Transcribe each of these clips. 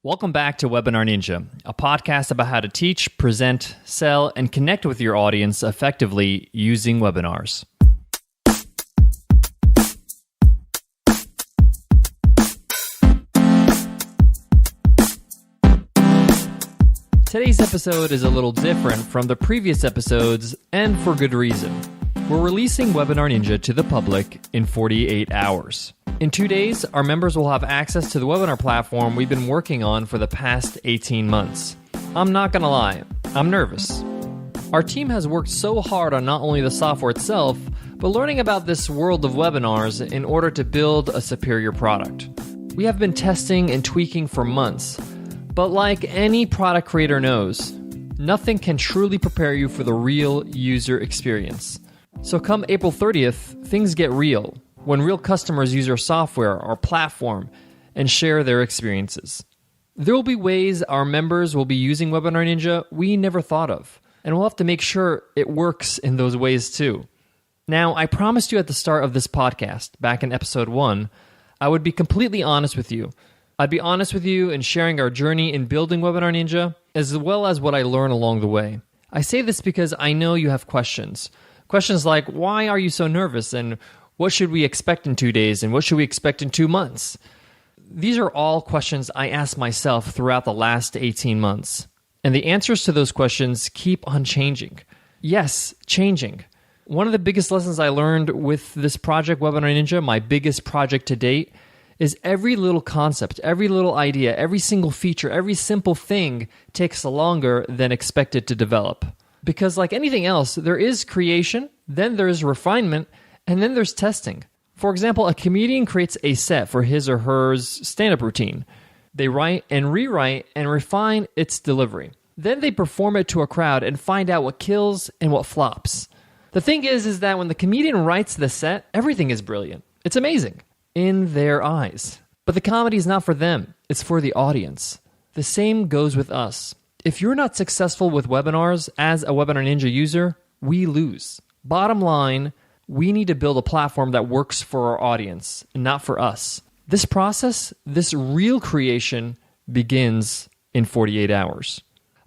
Welcome back to Webinar Ninja, a podcast about how to teach, present, sell, and connect with your audience effectively using webinars. Today's episode is a little different from the previous episodes, and for good reason. We're releasing Webinar Ninja to the public in 48 hours. In 2 days, our members will have access to the webinar platform we've been working on for the past 18 months. I'm not gonna lie, I'm nervous. Our team has worked so hard on not only the software itself, but learning about this world of webinars in order to build a superior product. We have been testing and tweaking for months, but like any product creator knows, nothing can truly prepare you for the real user experience. So come April 30th, things get real, when real customers use our software, our platform, and share their experiences. There will be ways our members will be using Webinar Ninja we never thought of, and we'll have to make sure it works in those ways too. Now, I promised you at the start of this podcast, back in episode 1, I would be completely honest with you. I'd be honest with you in sharing our journey in building Webinar Ninja, as well as what I learn along the way. I say this because I know you have questions. Questions like, why are you so nervous? And what should we expect in 2 days? And what should we expect in 2 months? These are all questions I asked myself throughout the last 18 months. And the answers to those questions keep on changing. Yes, changing. One of the biggest lessons I learned with this project, Webinar Ninja, my biggest project to date, is every little concept, every little idea, every single feature, every simple thing takes longer than expected to develop. Because like anything else, there is creation, then there's refinement, and then there's testing. For example, a comedian creates a set for his or her stand-up routine. They write and rewrite and refine its delivery. Then they perform it to a crowd and find out what kills and what flops. The thing is that when the comedian writes the set, everything is brilliant. It's amazing in their eyes. But the comedy is not for them. It's for the audience. The same goes with us. If you're not successful with webinars as a Webinar Ninja user, we lose. Bottom line, we need to build a platform that works for our audience, not for us. This process, this real creation, begins in 48 hours.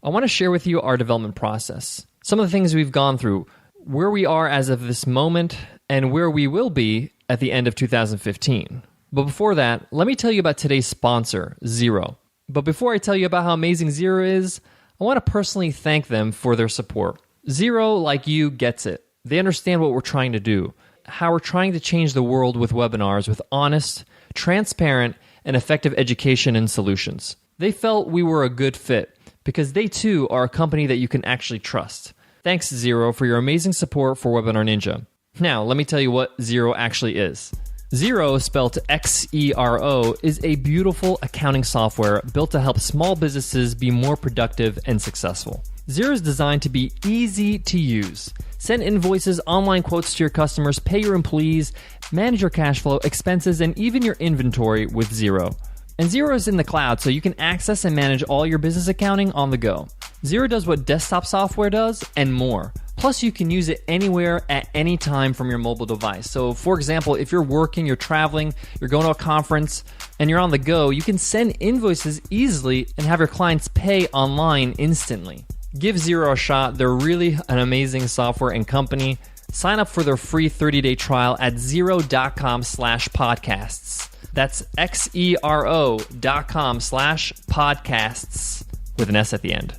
I want to share with you our development process, some of the things we've gone through, where we are as of this moment, and where we will be at the end of 2015. But before that, let me tell you about today's sponsor, Xero. But before I tell you about how amazing Xero is, I want to personally thank them for their support. Xero, like you, gets it. They understand what we're trying to do, how we're trying to change the world with webinars with honest, transparent, and effective education and solutions. They felt we were a good fit because they too are a company that you can actually trust. Thanks, Xero, for your amazing support for Webinar Ninja. Now, let me tell you what Xero actually is. Xero, spelled Xero, is a beautiful accounting software built to help small businesses be more productive and successful. Xero is designed to be easy to use. Send invoices, online quotes to your customers, pay your employees, manage your cash flow, expenses, and even your inventory with Xero. And Xero is in the cloud, so you can access and manage all your business accounting on the go. Xero does what desktop software does and more. Plus, you can use it anywhere at any time from your mobile device. So, for example, if you're working, you're traveling, you're going to a conference, and you're on the go, you can send invoices easily and have your clients pay online instantly. Give Xero a shot. They're really an amazing software and company. Sign up for their free 30-day trial at xero.com/podcasts. That's xero.com/podcasts with an S at the end.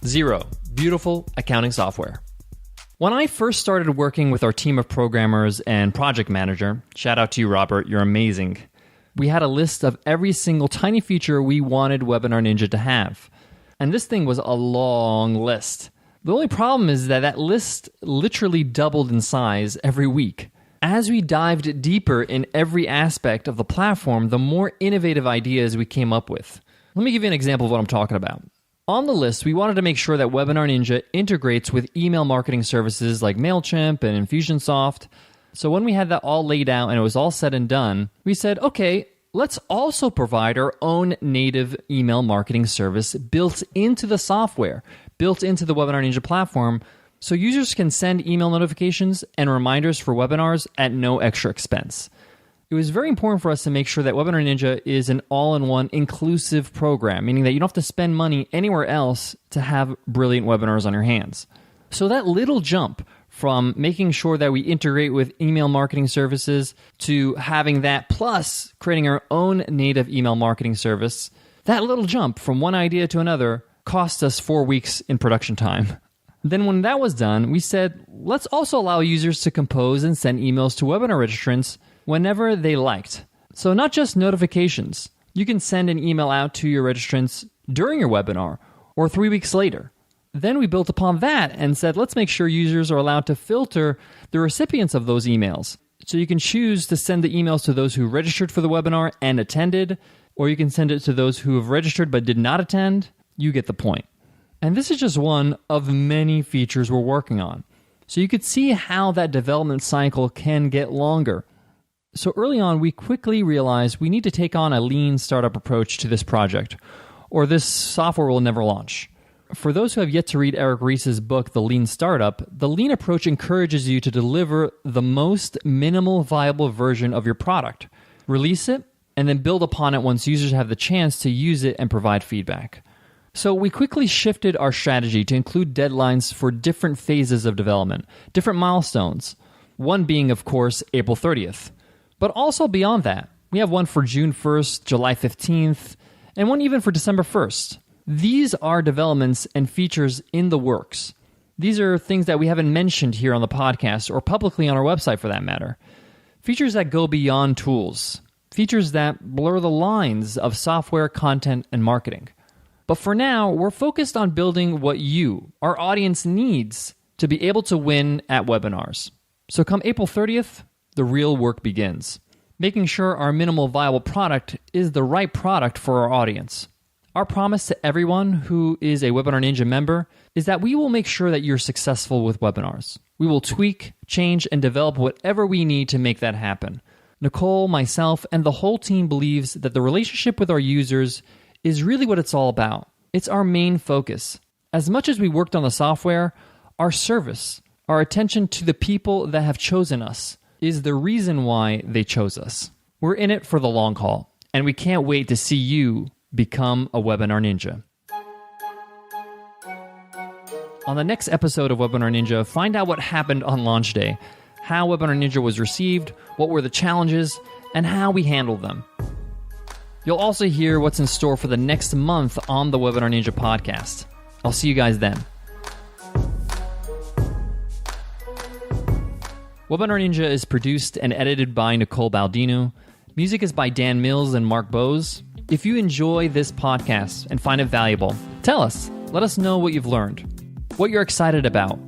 Xero, beautiful accounting software. When I first started working with our team of programmers and project manager, shout out to you, Robert, you're amazing. We had a list of every single tiny feature we wanted Webinar Ninja to have. And this thing was a long list. The only problem is that list literally doubled in size every week. As we dived deeper in every aspect of the platform, the more innovative ideas we came up with. Let me give you an example of what I'm talking about. On the list, we wanted to make sure that Webinar Ninja integrates with email marketing services like MailChimp and Infusionsoft. So when we had that all laid out and it was all said and done, we said, okay, let's also provide our own native email marketing service built into the software, built into the Webinar Ninja platform, so users can send email notifications and reminders for webinars at no extra expense. it was very important for us to make sure that Webinar Ninja is an all-in-one inclusive program, meaning that you don't have to spend money anywhere else to have brilliant webinars on your hands. So that little jump from making sure that we integrate with email marketing services to having that plus creating our own native email marketing service, that little jump from one idea to another cost us 4 weeks in production time. Then when that was done, we said, let's also allow users to compose and send emails to webinar registrants whenever they liked. So not just notifications. You can send an email out to your registrants during your webinar or 3 weeks later. Then we built upon that and said, let's make sure users are allowed to filter the recipients of those emails. So you can choose to send the emails to those who registered for the webinar and attended, or you can send it to those who have registered but did not attend. You get the point. And this is just one of many features we're working on. So you could see how that development cycle can get longer. So early on, we quickly realized we need to take on a lean startup approach to this project, or this software will never launch. For those who have yet to read Eric Ries's book, The Lean Startup, the lean approach encourages you to deliver the most minimal viable version of your product, release it, and then build upon it once users have the chance to use it and provide feedback. So we quickly shifted our strategy to include deadlines for different phases of development, different milestones, one being, of course, April 30th. But also beyond that, we have one for June 1st, July 15th, and one even for December 1st. These are developments and features in the works. These are things that we haven't mentioned here on the podcast or publicly on our website for that matter. Features that go beyond tools. Features that blur the lines of software, content, and marketing. But for now, we're focused on building what you, our audience, needs to be able to win at webinars. So come April 30th, the real work begins, making sure our minimal viable product is the right product for our audience. Our promise to everyone who is a Webinar Ninja member is that we will make sure that you're successful with webinars. We will tweak, change, and develop whatever we need to make that happen. Nicole, myself, and the whole team believes that the relationship with our users is really what it's all about. It's our main focus. As much as we worked on the software, our service, our attention to the people that have chosen us, is the reason why they chose us. We're in it for the long haul, and we can't wait to see you become a Webinar Ninja. On the next episode of Webinar Ninja, find out what happened on launch day, how Webinar Ninja was received, what were the challenges, and how we handled them. You'll also hear what's in store for the next month on the Webinar Ninja podcast. I'll see you guys then. Webinar Ninja is produced and edited by Nicole Baldino. Music is by Dan Mills and Mark Bose. If you enjoy this podcast and find it valuable, tell us. Let us know what you've learned, what you're excited about.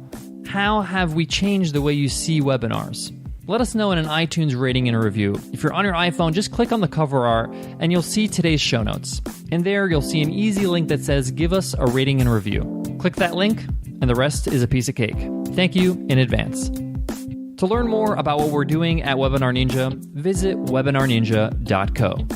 How have we changed the way you see webinars? Let us know in an iTunes rating and a review. If you're on your iPhone, just click on the cover art and you'll see today's show notes. And there you'll see an easy link that says, give us a rating and review. Click that link and the rest is a piece of cake. Thank you in advance. To learn more about what we're doing at Webinar Ninja, visit webinarninja.co.